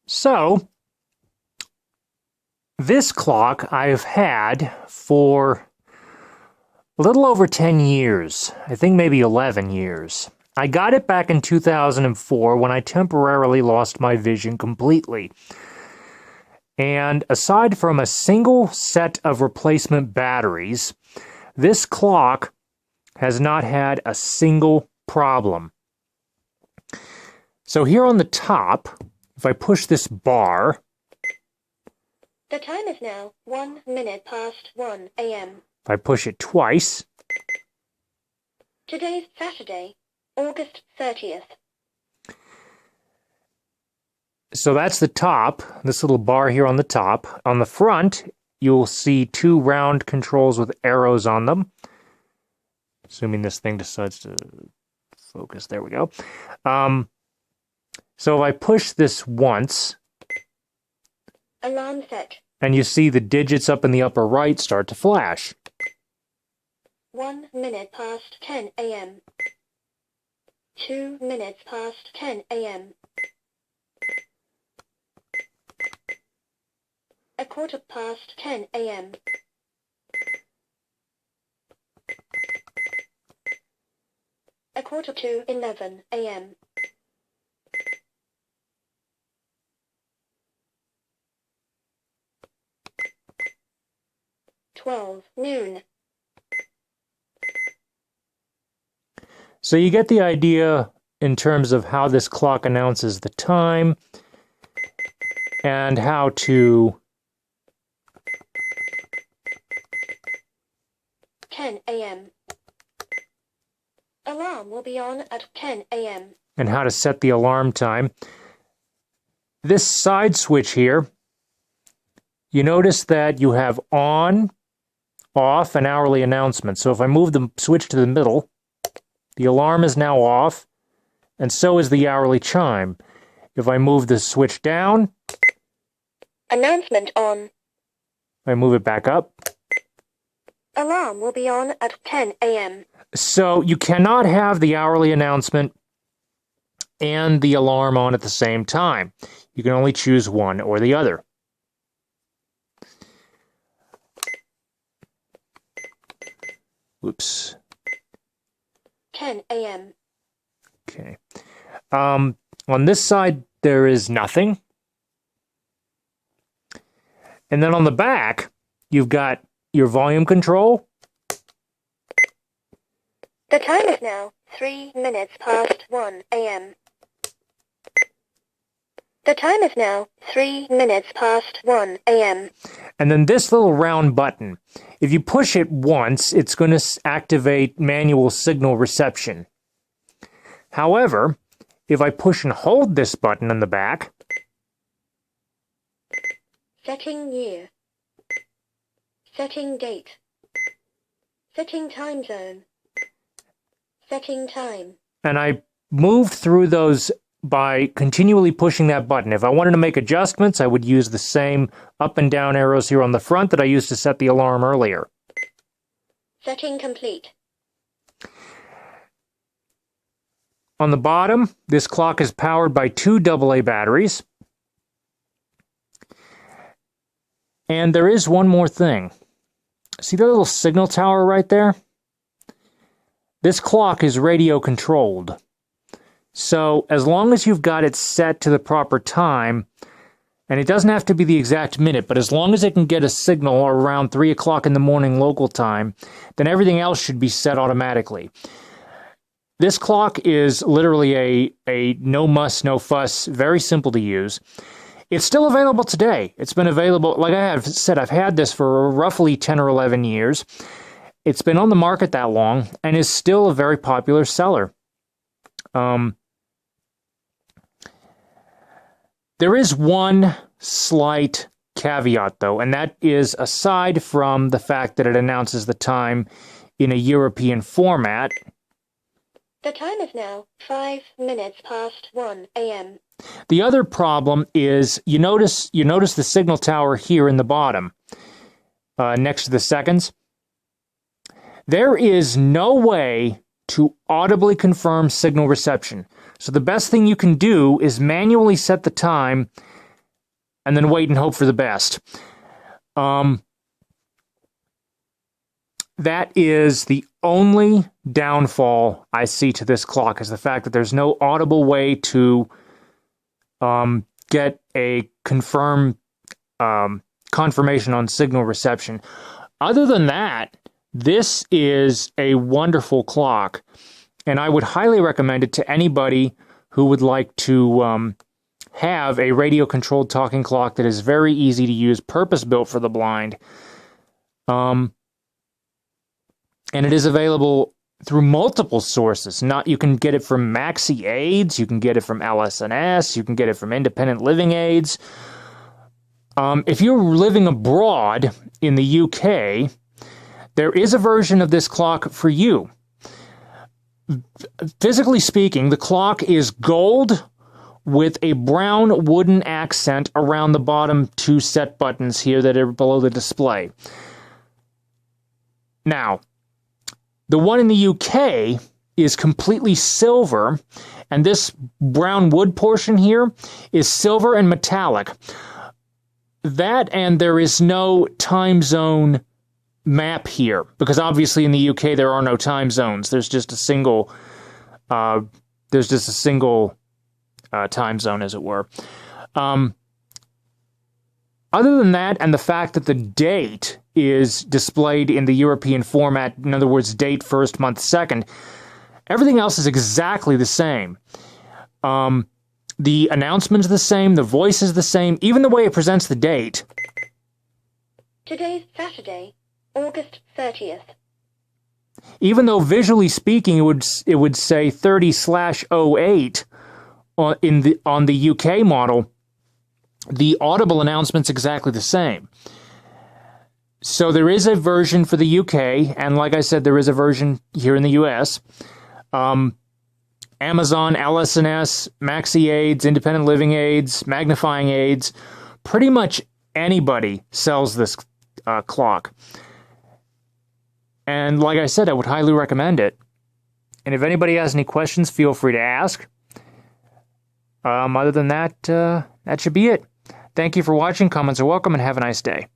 So, this clock I've had for a little over 10 years. I think maybe 11 years. I got it back in 2004 when I temporarily lost my vision completely. And aside from a single set of replacement batteries, this clock has not had a single problem. So here on the top, if I push this bar, the time is now 1 minute past 1 a.m. If I push it twice, Today's Saturday, August 30th. So that's the top, this little bar here on the top. On the front, you'll see two round controls with arrows on them. Assuming this thing decides to focus. There we go. So if I push this once, alarm set, and you see the digits up in the upper right start to flash. 1 minute past 10 a.m. 2 minutes past 10 a.m. A quarter past 10 a.m. A quarter to 11 a.m. 12 noon. So you get the idea in terms of how this clock announces the time and how to 10 a.m. Alarm will be on at 10 a.m. and how to set the alarm time. This side switch here, you notice that you have on, off, and hourly announcement. So if I move the switch to the middle, the alarm is now off, and so is the hourly chime. If I move the switch down, announcement on. I move it back up. Alarm will be on at 10 a.m. So you cannot have the hourly announcement and the alarm on at the same time. You can only choose one or the other. Oops. 10 a.m. Okay. On this side, there is nothing. And then on the back, you've got your volume control. The time is now 3 minutes past 1 a.m. The time is now 3 minutes past 1 a.m. And then this little round button. If you push it once, it's going to activate manual signal reception. However, if I push and hold this button on the back, setting year, setting date, setting time zone, setting time, and I move through those by continually pushing that button. If I wanted to make adjustments, I would use the same up and down arrows here on the front that I used to set the alarm earlier. Setting complete. On the bottom, this clock is powered by two AA batteries. And there is one more thing. See that little signal tower right there? This clock is radio controlled. So as long as you've got it set to the proper time, and it doesn't have to be the exact minute, but as long as it can get a signal around 3 o'clock in the morning local time, then everything else should be set automatically. This clock is literally a no muss, no fuss, very simple to use. It's still available today. It's been available, like I have said, I've had this for roughly 10 or 11 years. It's been on the market that long and is still a very popular seller. There is one slight caveat, though, and that is aside from the fact that it announces the time in a European format. The time is now 5 minutes past 1 a.m. The other problem is you notice the signal tower here in the bottom, next to the seconds. There is no way to audibly confirm signal reception. So the best thing you can do is manually set the time and then wait and hope for the best. That is the only downfall I see to this clock, is the fact that there's no audible way to get a confirmation on signal reception. Other than that, this is a wonderful clock, and I would highly recommend it to anybody who would like to have a radio-controlled talking clock that is very easy to use, purpose-built for the blind. And it is available through multiple sources. You can get it from Maxi Aids, you can get it from LS&S, you can get it from Independent Living Aids. If you're living abroad in the UK, there is a version of this clock for you. Physically speaking, the clock is gold with a brown wooden accent around the bottom two set buttons here that are below the display. Now, the one in the UK is completely silver, and this brown wood portion here is silver and metallic. That, and there is no time zone map here, because obviously in the UK there are no time zones. There's just a single time zone, as it were. Other than that, and the fact that the date is displayed in the European format, in other words, date first, month second, everything else is exactly the same. The announcement's the same, the voice is the same, even the way it presents the date. Today's Saturday, August 30th. Even though visually speaking it would say 30/08 on the UK model, the audible announcement's exactly the same. So there is a version for the UK, and like I said, there is a version here in the US. Amazon, LS&S, Maxi Aids, Independent Living Aids, Magnifying Aids, pretty much anybody sells this clock. And like I said, I would highly recommend it. And if anybody has any questions, feel free to ask. Other than that, that should be it. Thank you for watching. Comments are welcome, and have a nice day.